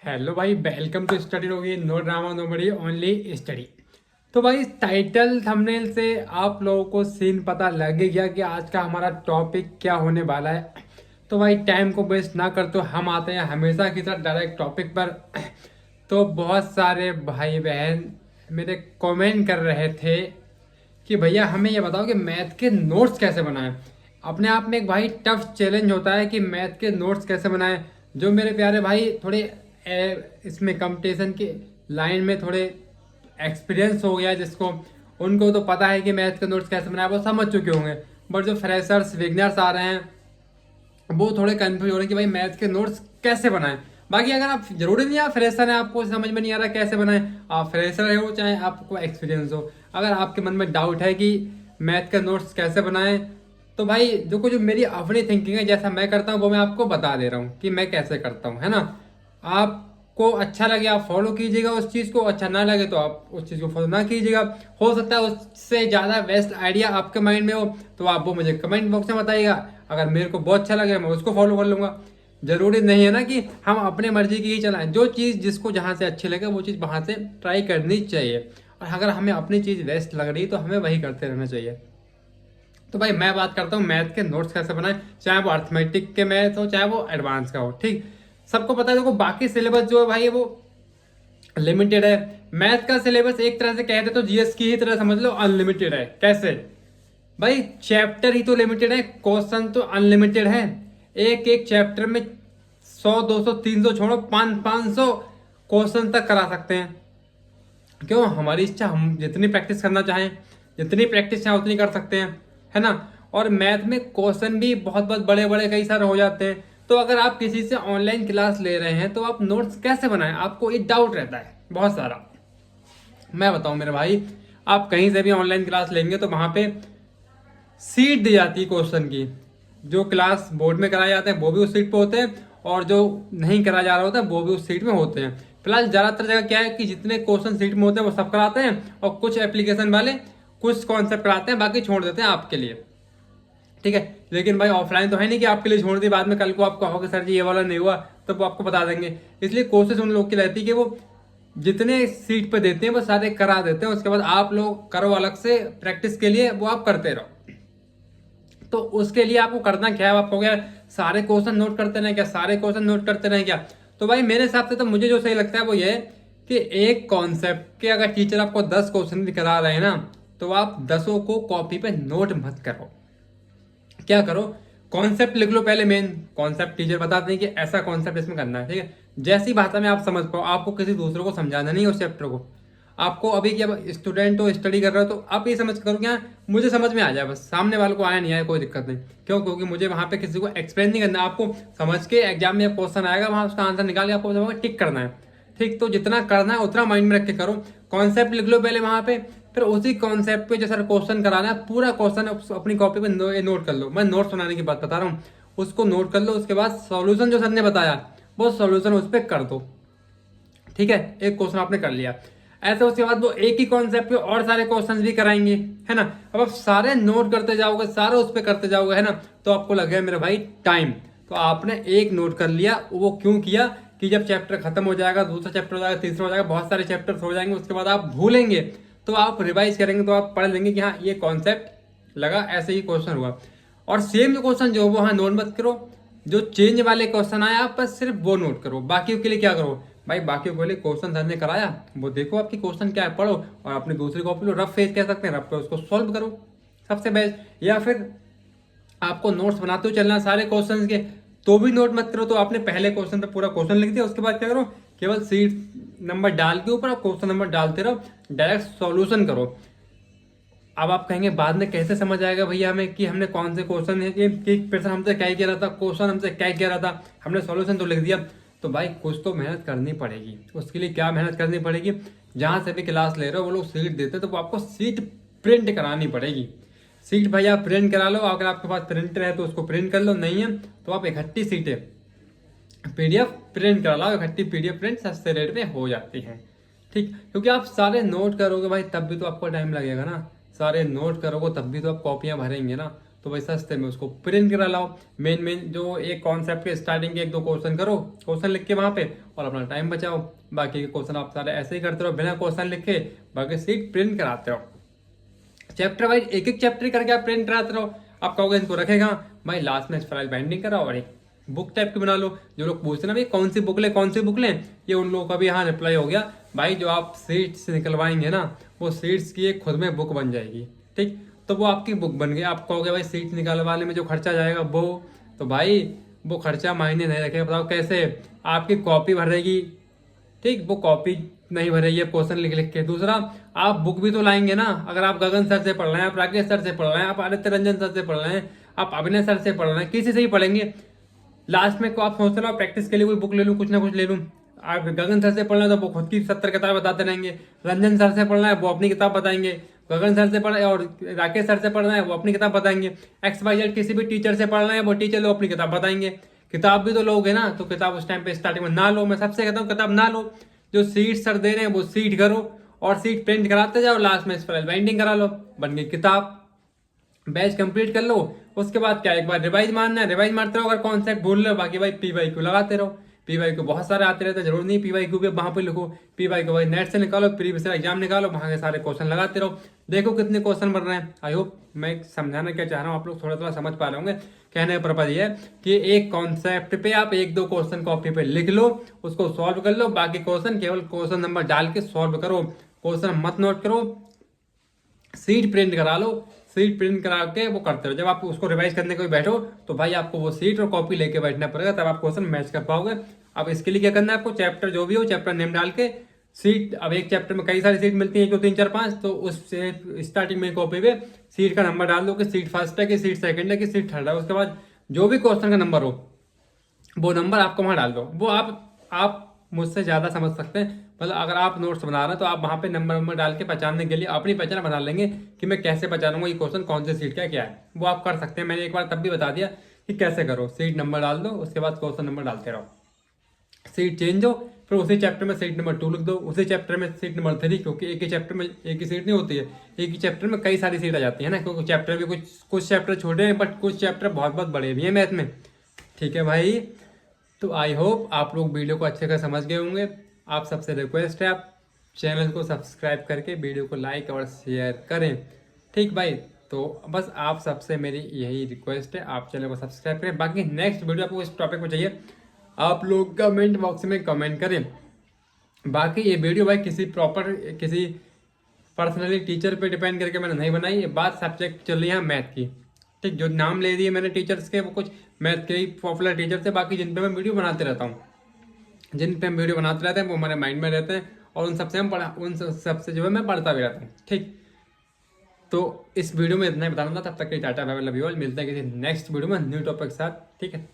Hello भाई, welcome to study होगी। No drama no बड़ी, ओनली स्टडी। तो भाई टाइटल थंबनेल से आप लोगों को सीन पता लग ही गया कि आज का हमारा टॉपिक क्या होने वाला है। तो भाई टाइम को वेस्ट ना करते हम आते हैं हमेशा की तरह डायरेक्ट टॉपिक पर। तो बहुत सारे भाई बहन मेरे कमेंट कर रहे थे कि भैया हमें ये बताओ कि मैथ के नोट्स कैसे बनाएं। अपने आप में एक भाई टफ चैलेंज होता है कि मैथ के नोट्स कैसे बनाएं। जो मेरे प्यारे भाई थोड़े इसमें कंपटीशन की लाइन में थोड़े एक्सपीरियंस हो गया जिसको, उनको तो पता है कि मैथ के नोट्स कैसे बनाए, वो समझ चुके होंगे। बट जो फ्रेशर्स बिगनर्स आ रहे हैं वो थोड़े कंफ्यूज हो रहे हैं कि भाई मैथ के नोट्स कैसे बनाएं। बाकी अगर आप जरूरी नहीं आप फ्रेशर हैं, आपको समझ में नहीं आ रहा कैसे बनाएं, आप फ्रेशर हो चाहे आपको एक्सपीरियंस हो, अगर आपके मन में डाउट है कि मैथ के नोट्स कैसे बनाएं, तो भाई जो कुछ मेरी अपनी थिंकिंग है जैसा मैं करता हूँ वो मैं आपको बता दे रहा हूँ कि मैं कैसे करता हूँ, है ना। आपको अच्छा लगे आप फॉलो कीजिएगा उस चीज़ को, अच्छा ना लगे तो आप उस चीज़ को फॉलो ना कीजिएगा। हो सकता है उससे ज़्यादा बेस्ट आइडिया आपके माइंड में हो तो आप वो मुझे कमेंट बॉक्स में बताइएगा। अगर मेरे को बहुत अच्छा लगे मैं उसको फॉलो कर लूँगा। जरूरी नहीं है ना कि हम अपने मर्जी की ही चलाएं, जो चीज़ जिसको जहाँ से अच्छी लगे वो चीज़ वहाँ से ट्राई करनी चाहिए। और अगर हमें अपनी चीज़ बेस्ट लग रही तो हमें वही करते रहना चाहिए। तो भाई मैं बात करता हूँ मैथ के नोट्स कैसे बनाएं, चाहे वो अर्थमेटिक के मैथ हो चाहे वो एडवांस का हो। ठीक, सबको पता है। देखो बाकी सिलेबस जो है भाई वो लिमिटेड है। मैथ का सिलेबस एक तरह से कहते तो जीएस की ही तरह समझ लो, अनलिमिटेड है। कैसे भाई, चैप्टर ही तो लिमिटेड है, क्वेश्चन तो अनलिमिटेड है। एक एक चैप्टर में 100 200 300 छोड़ो 500 क्वेश्चन तक करा सकते हैं। क्यों, हमारी इच्छा, हम जितनी प्रैक्टिस करना चाहें, जितनी प्रैक्टिस चाहें उतनी कर सकते हैं, है ना। और मैथ में क्वेश्चन भी बहुत बहुत बड़े बड़े कई सारे हो जाते हैं। तो अगर आप किसी से ऑनलाइन क्लास ले रहे हैं तो आप नोट्स कैसे बनाएं, आपको एक डाउट रहता है बहुत सारा। मैं बताऊं मेरे भाई, आप कहीं से भी ऑनलाइन क्लास लेंगे तो वहां पे सीट दी जाती है क्वेश्चन की। जो क्लास बोर्ड में कराए जाते हैं वो भी उस सीट पे होते हैं, और जो नहीं कराया जा रहा होता है वो भी उस सीट में होते हैं। फिलहाल ज़्यादातर जगह क्या है कि जितने क्वेश्चन सीट में होते हैं वो सब कराते हैं, और कुछ एप्लीकेशन वाले कुछ कॉन्सेप्ट कराते हैं, बाकी छोड़ देते हैं आपके लिए। ठीक है, लेकिन भाई ऑफलाइन तो है नहीं कि आपके लिए छोड़ दी, बाद में कल को आप कहोगे सर जी ये वाला नहीं हुआ तो वो आपको बता देंगे। इसलिए कोशिश उन लोग की रहती है कि वो जितने सीट पे देते हैं वो सारे करा देते हैं, उसके बाद आप लोग करो अलग से प्रैक्टिस के लिए, वो आप करते रहो। तो उसके लिए आपको करना क्या है, आप कहोगे यार सारे क्वेश्चन नोट करते रहें क्या, सारे क्वेश्चन नोट करते रहें क्या। तो भाई मेरे हिसाब से तो मुझे जो सही लगता है वो ये है कि एक कॉन्सेप्ट के अगर टीचर आपको 10 क्वेश्चन भी करा रहे हैं ना, तो आप 10 को कॉपी पे नोट मत करो। क्या करो, कॉन्सेप्ट लिख लो पहले। मेन कॉन्सेप्ट टीचर बताते हैं कि ऐसा कॉन्सेप्ट इसमें करना है, ठीक है। जैसी भाषा में आप समझ पाओ, आपको किसी दूसरे को समझाना नहीं है उस चैप्टर को। आपको अभी क्या स्टूडेंट हो, स्टडी कर रहे हो, तो आप ये समझ करो क्या मुझे समझ में आ जाए, बस सामने वाले को आया नहीं आया कोई दिक्कत नहीं। क्यों, क्योंकि मुझे वहां पे किसी को एक्सप्लेन नहीं करना, आपको समझ के एग्जाम में क्वेश्चन आएगा वहां उसका आंसर निकाल के आपको टिक करना है। ठीक, तो जितना करना है उतना माइंड में रख के करो। कॉन्सेप्ट लिख लो पहले वहां पे, फिर उसी कॉन्सेप्ट पे जो सर क्वेश्चन कराना है पूरा क्वेश्चन अपनी कॉपी पे नोट कर लो। मैं नोट्स बनाने की बात बता रहा हूँ, उसको नोट कर लो। उसके बाद सॉल्यूशन जो सर ने बताया वो सॉल्यूशन उस पर कर दो। ठीक है, एक क्वेश्चन आपने कर लिया ऐसे, उसके बाद वो एक ही कॉन्सेप्ट पे और सारे क्वेश्चंस भी कराएंगे, है ना। अब आप सारे नोट करते जाओगे, सारे उस पर करते जाओगे, है ना, तो आपको लगेगा मेरे भाई टाइम। तो आपने एक नोट कर लिया, वो क्यों किया कि जब चैप्टर खत्म हो जाएगा, दूसरा चैप्टर हो जाएगा, तीसरा हो जाएगा, बहुत सारे चैप्टर्स हो जाएंगे, उसके बाद आप भूलेंगे। तो आप रिवाइज करेंगे तो आप पढ़ लेंगे कि हाँ ये कॉन्सेप्ट लगा, ऐसे ही क्वेश्चन हुआ। और सेम जो क्वेश्चन जो वो हाँ नोट मत करो, जो चेंज वाले क्वेश्चन आए आप बस सिर्फ वो नोट करो। बाकी के लिए क्या करो भाई, बाकी के लिए क्वेश्चन सर ने कराया वो देखो आपकी क्वेश्चन क्या है, पढ़ो और अपनी दूसरी कॉपी लो, रफ फेज कह सकते हैं, रफ पे उसको सॉल्व करो, सबसे बेस्ट। या फिर आपको नोट्स बनाते हुए चलना सारे क्वेश्चन के, तो भी नोट मत करो, तो आपने पहले क्वेश्चन पे पूरा क्वेश्चन लिख दिया, उसके बाद क्या करो, केवल सीट नंबर डाल के ऊपर क्वेश्चन नंबर डालते रहो, डायरेक्ट सॉल्यूशन करो। अब आप कहेंगे बाद में कैसे समझ आएगा भैया हमें कि हमने कौन से क्वेश्चन है कि प्रश्न हमसे क्या किया रहा था, क्वेश्चन हमसे क्या किया रहा था, हमने सॉल्यूशन तो लिख दिया। तो भाई कुछ तो मेहनत करनी पड़ेगी। उसके लिए क्या मेहनत करनी पड़ेगी, जहाँ से भी क्लास ले रहे हो वो लोग सीट देते हैं तो वो आपको सीट प्रिंट करानी पड़ेगी। सीट भाई आप प्रिंट करा लो, अगर आपके पास प्रिंटर है तो उसको प्रिंट कर लो, नहीं है तो आप इकट्ठी सीटें पीडीएफ प्रिंट करा लो, इकट्ठी पीडीएफ प्रिंट सस्ते रेट में हो जाती है। ठीक, क्योंकि आप सारे नोट करोगे भाई तब भी तो आपको टाइम लगेगा ना, सारे नोट करोगे तब भी तो आप कॉपियां भरेंगे ना। तो भाई सस्ते में उसको प्रिंट करा लाओ। मेन जो एक कॉन्सेप्ट के स्टार्टिंग के 1-2 क्वेश्चन करो, क्वेश्चन लिख के वहाँ पे, और अपना टाइम बचाओ। बाकी के क्वेश्चन आप सारे ऐसे ही करते रहो बिना क्वेश्चन लिखे, बाकी सीट प्रिंट कराते रहो। चैप्टर वाइज एक एक चैप्टर करके आप प्रिंट कराते रहो। आप कहोगे इनको रखेगा भाई, लास्ट में फाइल बाइंडिंग कराओ और एक बुक टाइप की बना लो। जो लोग पूछते ना भाई कौन सी बुक लें, ये उन लोगों का भी यहाँ रिप्लाई हो गया भाई। जो आप सीट्स निकलवाएंगे ना, वो सीट्स की एक खुद में बुक बन जाएगी, ठीक। तो वो आपकी बुक बन गई। आप कहोगे भाई सीट्स निकलवाने में जो खर्चा जाएगा वो, तो भाई वो खर्चा मायने नहीं रखेगा। बताओ कैसे? आपकी कॉपी भरेगी, ठीक, वो कॉपी नहीं भरेगी क्वेश्चन लिख लिख के। दूसरा, आप बुक भी तो लाएंगे ना। अगर आप गगन सर से पढ़ रहे हैं, आप राकेश सर से पढ़ रहे हैं, आप आदित्य रंजन सर से पढ़ रहे हैं, आप अभिनय सर से पढ़ रहे हैं, किसी से ही पढ़ेंगे। लास्ट में को आप सोचते रहो प्रैक्टिस के लिए कोई बुक ले लूँ, कुछ ना कुछ ले लूँ। आप गगन सर से पढ़ना है तो वो खुद की 70 किताब बताते रहेंगे। रंजन सर से पढ़ना है वो अपनी किताब बताएंगे। गगन सर से पढ़ और राकेश सर से पढ़ना है वो अपनी किताब बताएंगे। XYZ किसी भी टीचर से पढ़ना है वो टीचर लोग अपनी किताब बताएंगे। किताब भी तो लोगे ना, तो किताब उस टाइम पे स्टार्टिंग में ना लो। मैं सबसे कहता हूँ किताब ना लो, जो सीट सर दे रहे हैं वो सीट करो और सीट प्रिंट कराते जाओ। लास्ट में स्पेल बाइंडिंग करा लो, बन गई किताब। बैच कंप्लीट कर लो। उसके बाद क्या, एक बार रिवाइज मारना है, रिवाइज मारते रहो। अगर कॉन्सेप्ट भूल रहे हो, बाकी भाई PYQ लगाते रहो। PYQ बहुत सारे आते रहते हैं, जरूर नहीं PYQ भी वहां पे लिखो। PYQ भाई नेट से निकालो, प्रीवियस एग्जाम निकालो, वहां के सारे क्वेश्चन लगाते रहो। देखो कितने क्वेश्चन बन रहे हैं। आई होप मैं समझाना क्या चाह रहा हूँ आप लोग थोड़ा थोड़ा समझ पा रहे होंगे। कहने का पर्पज ये है कि एक कॉन्सेप्ट पे आप 1-2 क्वेश्चन कॉपी पे लिख लो, उसको सॉल्व कर लो। बाकी क्वेश्चन केवल क्वेश्चन नंबर डाल के सॉल्व करो, क्वेश्चन मत नोट करो। सीट प्रिंट करा लो, सीट प्रिंट करा के वो करते रहो। जब आप उसको रिवाइज करने को भी बैठो तो भाई आपको वो सीट और कॉपी लेके बैठना पड़ेगा, तब आप क्वेश्चन मैच कर पाओगे। अब इसके लिए क्या करना है आपको, चैप्टर जो भी हो चैप्टर नेम डाल के सीट, अब एक चैप्टर में कई सारी सीट मिलती है, 1 2 3 4 5, तो उस स्टार्टिंग में कॉपी पे सीट का नंबर डाल दो कि सीट फर्स्ट है कि सीट सेकंड है कि सीट थर्ड है। उसके बाद जो भी क्वेश्चन का नंबर हो वो नंबर आपको वहां डाल दो। वो आप मुझसे ज़्यादा समझ सकते हैं। मतलब अगर आप नोट्स बना रहे हैं तो आप वहाँ पे नंबर डाल के पहचानने के लिए अपनी पहचान बना लेंगे कि मैं कैसे पहचानूंगा ये क्वेश्चन कौन से सीट का क्या है। वो आप कर सकते हैं। मैंने एक बार तब भी बता दिया कि कैसे करो। सीट नंबर डाल दो, उसके बाद क्वेश्चन नंबर डालते रहो। सीट चेंज हो, फिर उसी चैप्टर में सीट नंबर 2 लिख दो, उसी चैप्टर में सीट नंबर 3, क्योंकि एक ही चैप्टर में एक ही सीट नहीं होती है, एक ही चैप्टर में कई सारी सीट आ जाती है ना। क्योंकि चैप्टर भी कुछ चैप्टर छोटे हैं, बट कुछ चैप्टर बहुत बहुत बड़े भी हैं मैथ में। ठीक है भाई, तो आई होप आप लोग वीडियो को अच्छे से समझ गए होंगे। आप सबसे रिक्वेस्ट है आप चैनल को सब्सक्राइब करके वीडियो को लाइक और शेयर करें, ठीक भाई। तो बस आप सबसे मेरी यही रिक्वेस्ट है, आप चैनल को सब्सक्राइब करें। बाकी नेक्स्ट वीडियो आपको इस टॉपिक पर चाहिए, आप लोग कमेंट बॉक्स में कमेंट करें। बाकी ये वीडियो भाई किसी पर्सनली टीचर पे डिपेंड करके मैंने नहीं बनाई। ये बात सब्जेक्ट चल रही है मैथ की, ठीक। जो नाम ले दिए मैंने टीचर्स के, वो कुछ मैथ के ही पॉपुलर टीचर थे। बाकी जिन पे मैं वीडियो बनाते रहता हूँ, वो हमारे माइंड में रहते हैं, और उन सबसे जो है मैं पढ़ता भी रहता हूँ, ठीक। तो इस वीडियो में इतना ही बताना था। तब तक के tata bye bye, love you all. मिलते हैं किसी नेक्स्ट वीडियो में न्यू टॉपिक के साथ, ठीक है।